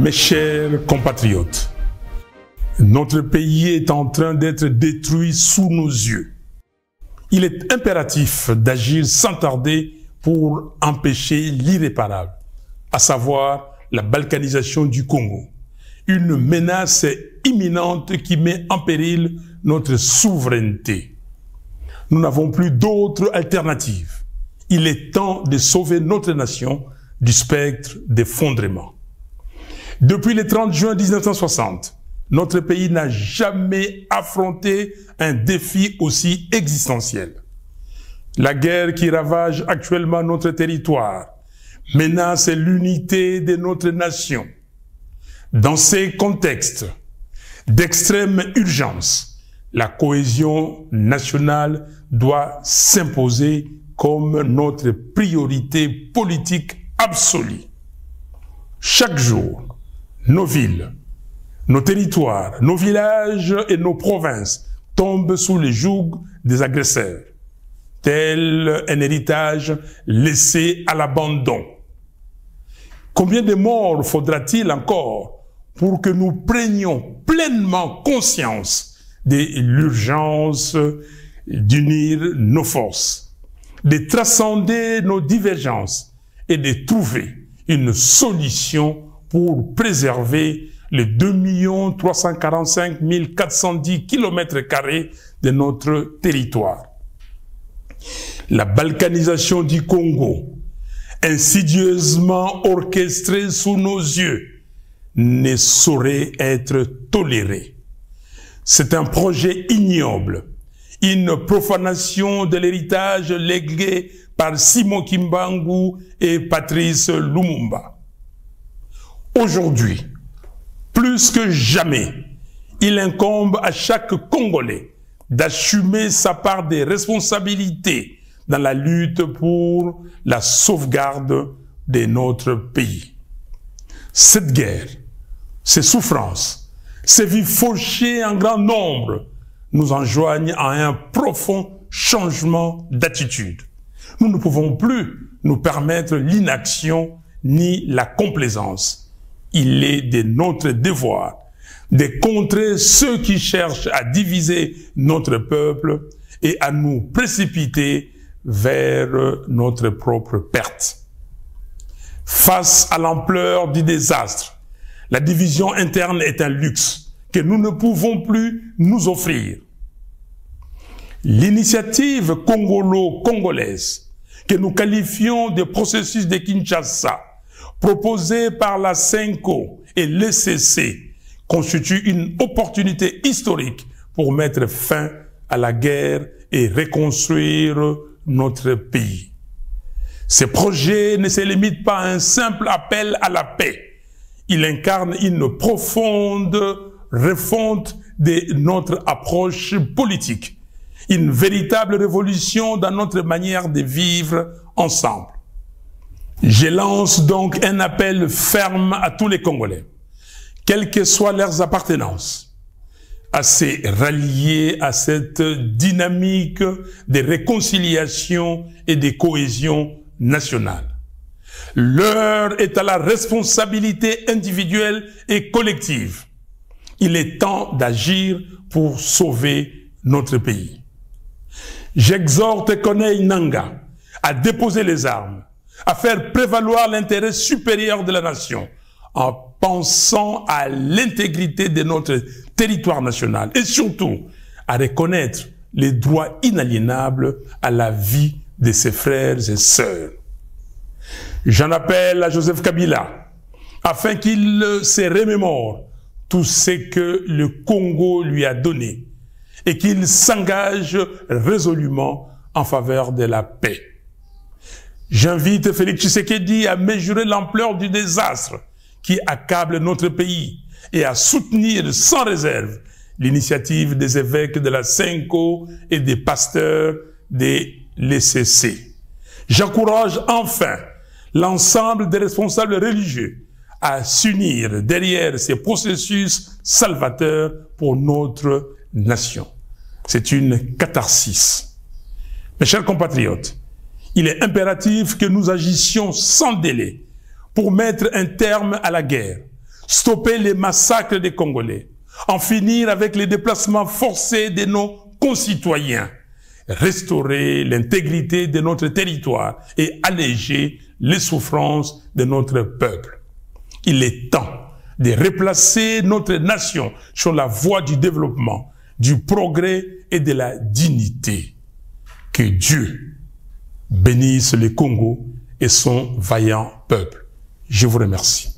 Mes chers compatriotes, notre pays est en train d'être détruit sous nos yeux. Il est impératif d'agir sans tarder pour empêcher l'irréparable, à savoir la balkanisation du Congo. Une menace imminente qui met en péril notre souveraineté. Nous n'avons plus d'autre alternative. Il est temps de sauver notre nation du spectre d'effondrement. Depuis le 30 juin 1960, notre pays n'a jamais affronté un défi aussi existentiel. La guerre qui ravage actuellement notre territoire menace l'unité de notre nation. Dans ces contextes d'extrême urgence, la cohésion nationale doit s'imposer comme notre priorité politique absolue. Chaque jour, nos villes, nos territoires, nos villages et nos provinces tombent sous le joug des agresseurs, tel un héritage laissé à l'abandon. Combien de morts faudra-t-il encore pour que nous prenions pleinement conscience de l'urgence d'unir nos forces, de transcender nos divergences et de trouver une solution pour préserver les 2 345 410 km² de notre territoire. La balkanisation du Congo, insidieusement orchestrée sous nos yeux, ne saurait être tolérée. C'est un projet ignoble, une profanation de l'héritage légué par Simon Kimbangu et Patrice Lumumba. Aujourd'hui, plus que jamais, il incombe à chaque Congolais d'assumer sa part des responsabilités dans la lutte pour la sauvegarde de notre pays. Cette guerre, ces souffrances, ces vies fauchées en grand nombre nous enjoignent à un profond changement d'attitude. Nous ne pouvons plus nous permettre l'inaction ni la complaisance. Il est de notre devoir de contrer ceux qui cherchent à diviser notre peuple et à nous précipiter vers notre propre perte. Face à l'ampleur du désastre, la division interne est un luxe que nous ne pouvons plus nous offrir. L'initiative congolo-congolaise, que nous qualifions de processus de Kinshasa, proposée par la CENCO et l'ECC, constitue une opportunité historique pour mettre fin à la guerre et reconstruire notre pays. Ce projet ne se limite pas à un simple appel à la paix. Il incarne une profonde refonte de notre approche politique, une véritable révolution dans notre manière de vivre ensemble. Je lance donc un appel ferme à tous les Congolais, quelles que soient leurs appartenances, à se rallier à cette dynamique de réconciliation et de cohésion nationale. L'heure est à la responsabilité individuelle et collective. Il est temps d'agir pour sauver notre pays. J'exhorte Corneille Nangaa à déposer les armes, à faire prévaloir l'intérêt supérieur de la nation, en pensant à l'intégrité de notre territoire national et surtout à reconnaître les droits inaliénables à la vie de ses frères et sœurs. J'en appelle à Joseph Kabila afin qu'il se remémore tout ce que le Congo lui a donné et qu'il s'engage résolument en faveur de la paix. J'invite Félix Tshisekedi à mesurer l'ampleur du désastre qui accable notre pays et à soutenir sans réserve l'initiative des évêques de la CENCO et des pasteurs de l'ECC. J'encourage enfin l'ensemble des responsables religieux à s'unir derrière ces processus salvateurs pour notre nation. C'est une catharsis. Mes chers compatriotes, il est impératif que nous agissions sans délai pour mettre un terme à la guerre, stopper les massacres des Congolais, en finir avec les déplacements forcés de nos concitoyens, restaurer l'intégrité de notre territoire et alléger les souffrances de notre peuple. Il est temps de replacer notre nation sur la voie du développement, du progrès et de la dignité. Que Dieu bénisse le Congo et son vaillant peuple. Je vous remercie.